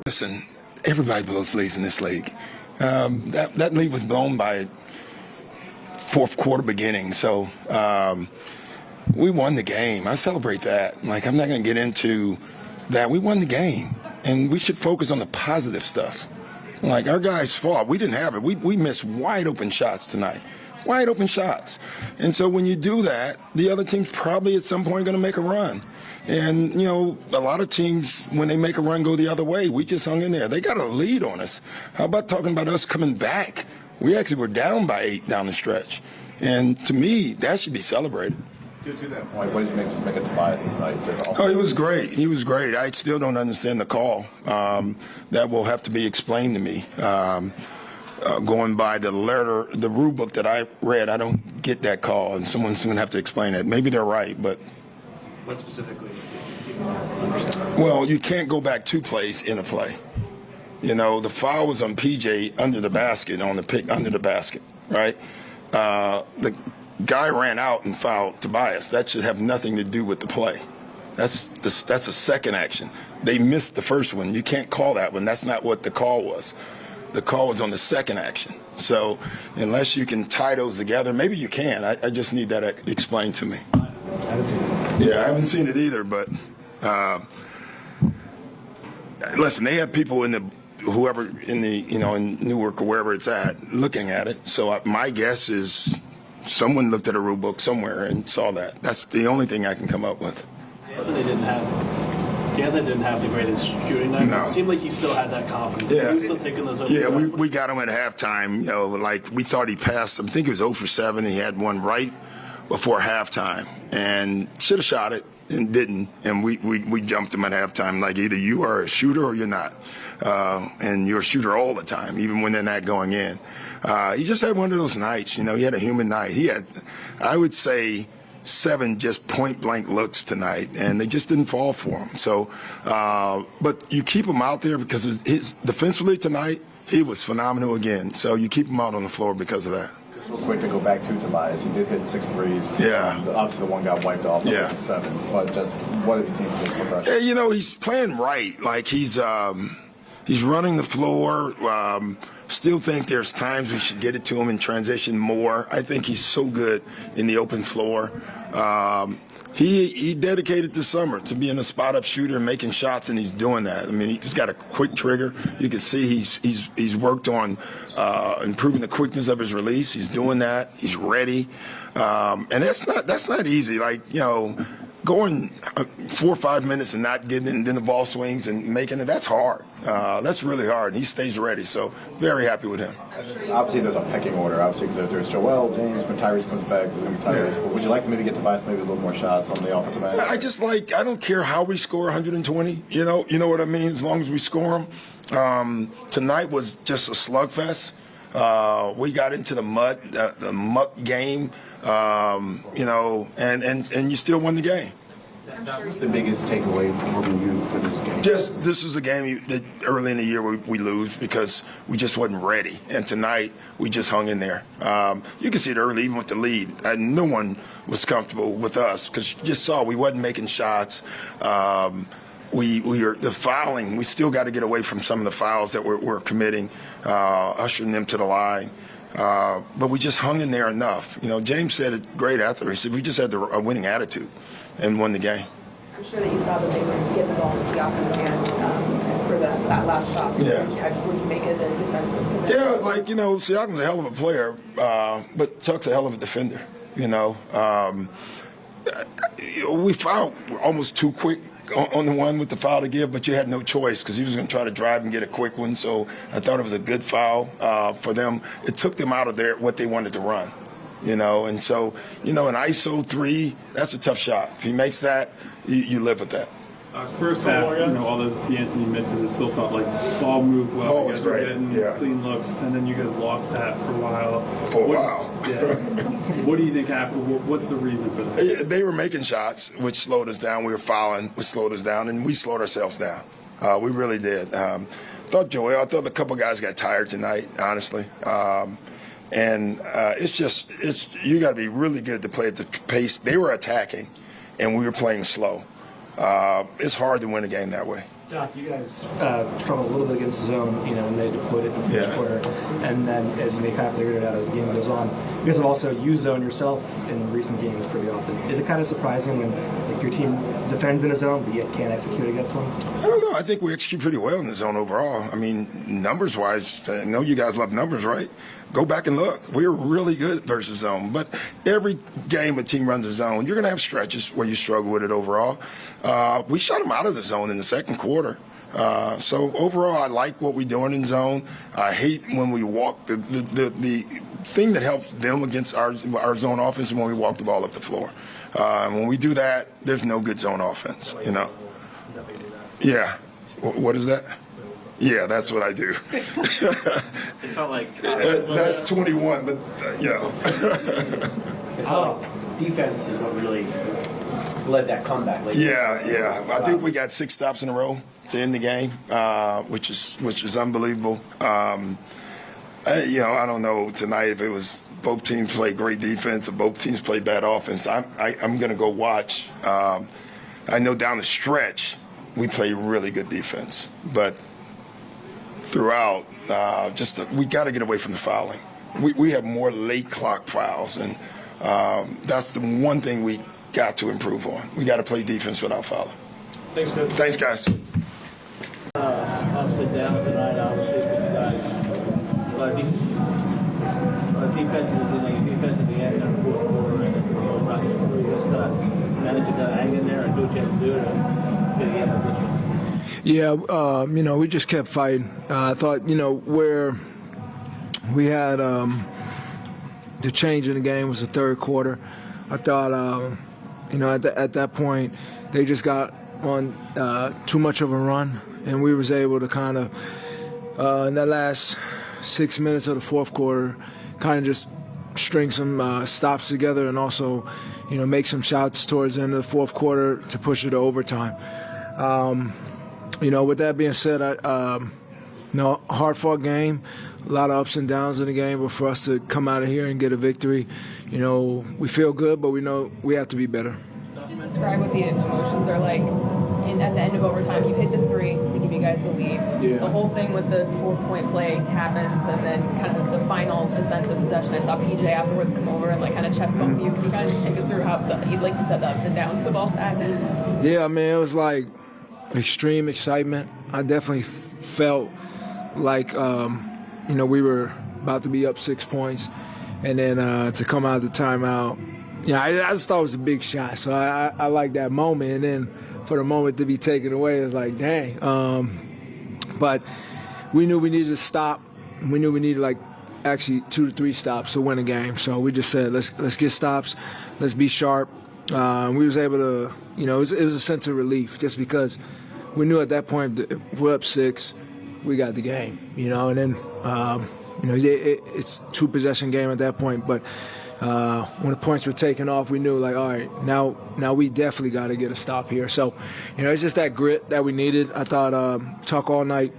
Listen, everybody blows leads in this league. That lead was blown by fourth quarter beginning. So we won the game. I celebrate that. Like, I'm not going to get into that. We won the game, and we should focus on the positive stuff. Like, our guys fought. We didn't have it. We missed wide open shots tonight. Wide open shots. And so when you do that, the other team's probably at some point going to make a run. And, you know, a lot of teams, when they make a run, go the other way. We just hung in there. They got a lead on us. How about talking about us coming back? We actually were down by 8 down the stretch. And to me, that should be celebrated. To that point, what did you make of Tobias tonight? Oh, he was great. He was great. I still don't understand the call. That will have to be explained to me. Going by the letter, the rule book that I read, I don't get that call, and someone's going to have to explain it. Maybe they're right, but what specifically? Well, you can't go back 2 plays in a play. You know, the foul was on PJ under the basket, on the pick under the basket, right? The guy ran out and fouled Tobias. That should have nothing to do with the play. That's a second action. They missed the first one. You can't call that one. That's not what the call was. The call was on the second action. So unless you can tie those together, maybe you can. I just need that explained to me. I haven't seen it. Yeah, I haven't seen it either. But listen, they have people in Newark or wherever it's at looking at it. So my guess is someone looked at a rule book somewhere and saw that. That's the only thing I can come up with. D'Anthony didn't have the greatest shooting night. No. It seemed like he still had that confidence. Yeah, he was still taking those open we got him at halftime. You know, like we thought he passed. I think he was 0 for 7. He had one right before halftime and should have shot it and didn't. And we jumped him at halftime. Like, either you are a shooter or you're not. And you're a shooter all the time, even when they're not going in. He just had one of those nights. You know, he had a human night. He had, I would say, 7 just point-blank looks tonight, and they just didn't fall for him. So, but you keep him out there because his defensively tonight, he was phenomenal again. So you keep him out on the floor because of that. Just real quick to go back to Tobias, he did hit 6 threes. Yeah. Obviously, the one got wiped off. Yeah. 7. But just what have you seen from his progression? Yeah, you know, he's playing right. Like, he's running the floor. Still think there's times we should get it to him in transition more. I think he's so good in the open floor. He dedicated the summer to being a spot-up shooter and making shots, and he's doing that. I mean, he's got a quick trigger. You can see he's worked on improving the quickness of his release. He's doing that. He's ready, and that's not easy. Like, you know, going 4 or 5 minutes and not getting it, and then the ball swings and making it, that's hard. That's really hard. He stays ready, so very happy with him. Obviously, there's a pecking order. Obviously, because there's Joel, James, when Tyrese comes back, there's going to be Tyrese. Yeah. But would you like to maybe get Tobias maybe a little more shots on the offensive end? I don't care how we score 120. You know what I mean? As long as we score them. Tonight was just a slugfest. We got into the mud, the muck game. You know, and you still won the game. What's the biggest takeaway from you for this game? Just, this is a game that early in the year we lose because we just wasn't ready. And tonight, we just hung in there. You can see it early, even with the lead. No one was comfortable with us because you just saw we wasn't making shots. The fouling, we still got to get away from some of the fouls that we're committing, ushering them to the line. But we just hung in there enough. You know, James said it great after. He said we just had a winning attitude and won the game. I'm sure that you thought that they would get the ball in Siakam's hand for that last shot. Yeah. Would you make it a defensive commitment? Yeah, like, you know, Siakam's a hell of a player, but Tuck's a hell of a defender, you know. We fouled almost too quick on the one with the foul to give, but you had no choice because he was going to try to drive and get a quick one. So I thought it was a good foul for them. It took them out of what they wanted to run, you know. And so, you know, an ISO 3, that's a tough shot. If he makes that, you live with that. First half, you know, all those D'Anthony misses, it still felt like the ball moved well. Oh, you it's guys were great. getting Yeah. clean looks, and then you guys lost that for a while. Yeah. What do you think happened? What's the reason for that? They were making shots, which slowed us down. We were fouling, which slowed us down, and we slowed ourselves down. We really did. I thought a couple guys got tired tonight, honestly. It's you got to be really good to play at the pace. They were attacking, and we were playing slow. It's hard to win a game that way. Doc, you guys struggled a little bit against the zone, when they deployed it in the first Yeah. quarter, and then as you may kind of figured it out as the game goes on. You guys have also used zone yourself in recent games pretty often. Is it kind of surprising when your team defends in a zone but yet can't execute against one? I don't know. I think we execute pretty well in the zone overall. I mean, numbers-wise, I know you guys love numbers, right? Go back and look. We're really good versus zone. But every game a team runs a zone, you're going to have stretches where you struggle with it overall. We shut them out of the zone in the second quarter. So overall, I like what we're doing in zone. I hate when we walk. The thing that helps them against our zone offense is when we walk the ball up the floor. When we do that, there's no good zone offense, Yeah. What is that? Yeah, that's what I do. It felt like That's 21, but it felt like defense is what really led that comeback. Yeah. I think we got 6 stops in a row to end the game, which is unbelievable. I don't know tonight if it was both teams played great defense or both teams played bad offense. I'm going to go watch. I know down the stretch we play really good defense, but throughout, we got to get away from the fouling. We have more late clock fouls, and that's the one thing we got to improve on. We got to play defense without fouling. Thanks, Coach. Thanks, guys. Ups and downs tonight, obviously, with you guys. Defense in the end in the fourth quarter, and Raptors, you guys got to manage to hang in there and do what you have to do to get the end of this one. Yeah, we just kept fighting. I thought, where we had the change in the game was the third quarter. I thought, at that point, they just got on too much of a run, and we was able to kind of, in that last 6 minutes of the fourth quarter, kind of just string some stops together and also, make some shots towards the end of the fourth quarter to push it to overtime. With that being said, hard-fought game, a lot of ups and downs in the game, but for us to come out of here and get a victory, we feel good, but we know we have to be better. Describe what the emotions are like. At the end of overtime, you hit the 3 to give you guys the lead. Yeah. The whole thing with the 4-point play happens, and then kind of the final defensive possession. I saw PJ afterwards come over and kind of chest bump you. Can you kind of just take us through how, like you said, the ups and downs of all that? Yeah, it was like extreme excitement. I definitely felt like we were about to be up 6 points, and then to come out of the timeout. I just thought it was a big shot, so I like that moment, and then for the moment to be taken away, it was like, dang. But we knew we needed to stop. We knew we needed actually 2 to 3 stops to win a game. So we just said, let's get stops, let's be sharp. We was able to, it was a sense of relief just because we knew at that point that if we're up 6, we got the game, and then it's 2-possession game at that point, but. When the points were taken off, we knew, all right, now we definitely got to get a stop here. So, it's just that grit that we needed. I thought Tuck all night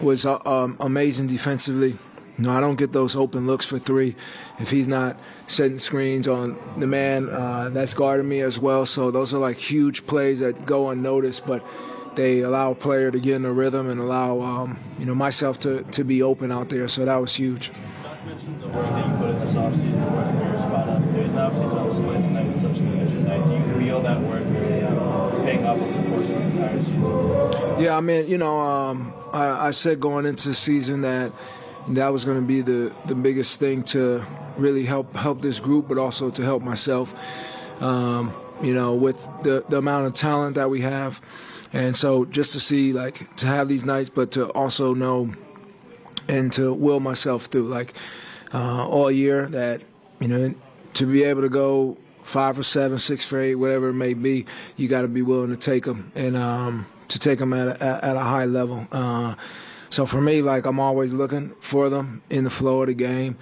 was amazing defensively. I don't get those open looks for 3 if he's not setting screens on the man that's guarding me as well. So those are huge plays that go unnoticed, but they allow a player to get in a rhythm and allow myself to be open out there. So that was huge. Doc mentioned the work that you put in this offseason, working your spot up. It's obviously on display tonight with such an efficient night. Do you feel that work really paying off over the course of this entire season? Yeah, I said going into the season that was going to be the biggest thing to really help this group, but also to help myself, with the amount of talent that we have. And so just to see, to have these nights, but to also know and to will myself through, all year that, to be able to go 5 for 7, 6 for 8, whatever it may be, you got to be willing to take them and to take them at a high level. So for me, I'm always looking for them in the flow of the game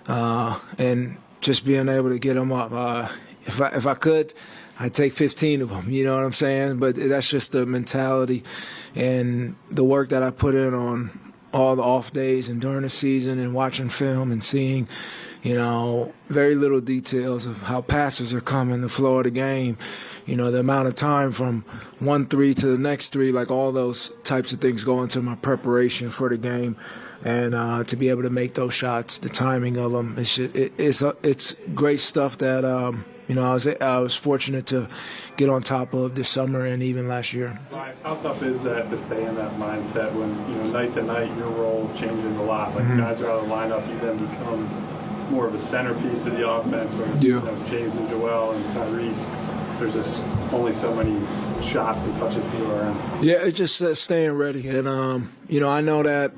and just being able to get them up. If I could, I'd take 15 of them, you know what I'm saying? But that's just the mentality and the work that I put in on all the off days and during the season and watching film and seeing, very little details of how passes are coming, the flow of the game, the amount of time from 1-3 to the next 3, like all those types of things go into my preparation for the game. And to be able to make those shots, the timing of them, it's great stuff that I was fortunate to get on top of this summer and even last year. How tough is that to stay in that mindset when night to night your role changes a lot? Like guys are out of the lineup, you then become more of a centerpiece of the offense. Whereas James and Joel and Tyrese, there's just only so many shots and touches to go around. Yeah, it's just staying ready, and I know that.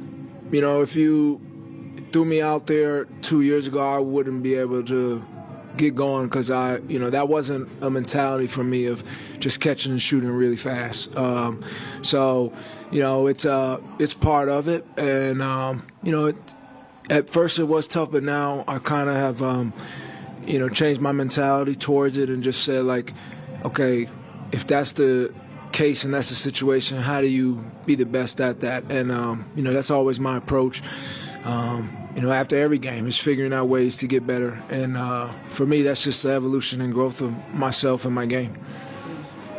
If you threw me out there 2 years ago, I wouldn't be able to get going because that wasn't a mentality for me of just catching and shooting really fast. So it's part of it, and at first it was tough, but now I kind of have changed my mentality towards it and just said like, okay, if that's the case and that's the situation, how do you be the best at that? And that's always my approach. After every game, is figuring out ways to get better. And for me, that's just the evolution and growth of myself and my game.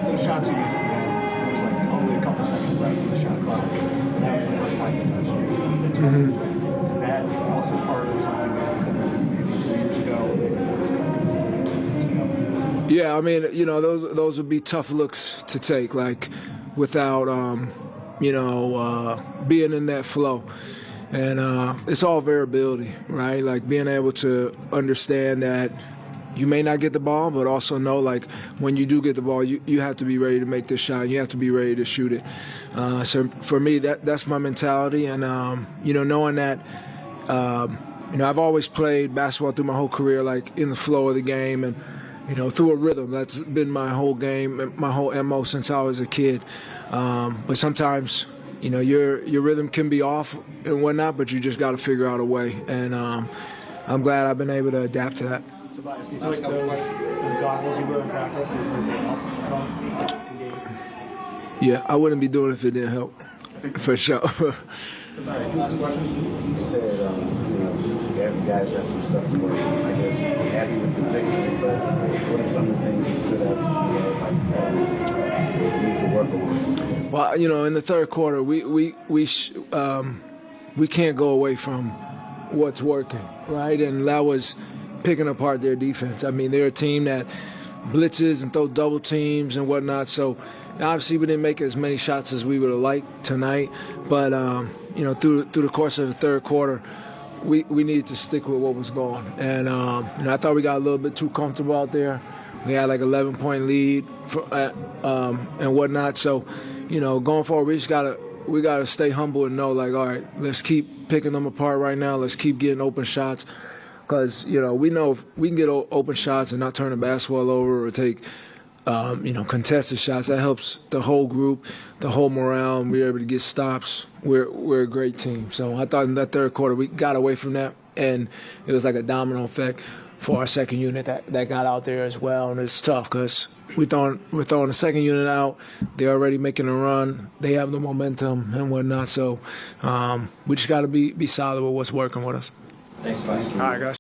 Those shots you made at the end, there was like only a couple seconds left in the shot clock. And that was the first time you touched it. Is that also part of something that you couldn't do maybe 2 years ago? Maybe it was comfortable 2 years ago? Yeah, I mean, those would be tough looks to take, like without, being in that flow. And it's all variability, right? Like being able to understand that you may not get the ball, but also know like when you do get the ball, you have to be ready to make this shot. You have to be ready to shoot it. So for me, that's my mentality. And, knowing that, I've always played basketball through my whole career, like in the flow of the game and, through a rhythm. That's been my whole game, my whole MO since I was a kid. But sometimes, your rhythm can be off and whatnot, but you just got to figure out a way. And I'm glad I've been able to adapt to that. Tobias, do you think those goggles you wear in practice, they help at all in games? Yeah, I wouldn't be doing it if it didn't help, for sure. Tobias, last question. You said, every guy's got some stuff to work on. I guess you're happy with the victory, but what are some of the things that stood out to you that you need to work on? Well, in the third quarter, we can't go away from what's working, right? And that was picking apart their defense. I mean, they're a team that blitzes and throw double teams and whatnot. So obviously we didn't make as many shots as we would have liked tonight. But through the course of the third quarter, we needed to stick with what was going. And I thought we got a little bit too comfortable out there. We had like 11-point lead and whatnot. So going forward, we gotta stay humble and know like, all right, let's keep picking them apart right now. Let's keep getting open shots. Because, we know if we can get open shots and not turn the basketball over or take, contested shots, that helps the whole group, the whole morale, and we're able to get stops. We're a great team. So I thought in that third quarter we got away from that, and it was like a domino effect for our second unit that got out there as well. And it's tough because we're throwing the second unit out. They're already making a run. They have the momentum and whatnot. So we just got to be solid with what's working with us. Thanks, Tobias. All right, guys.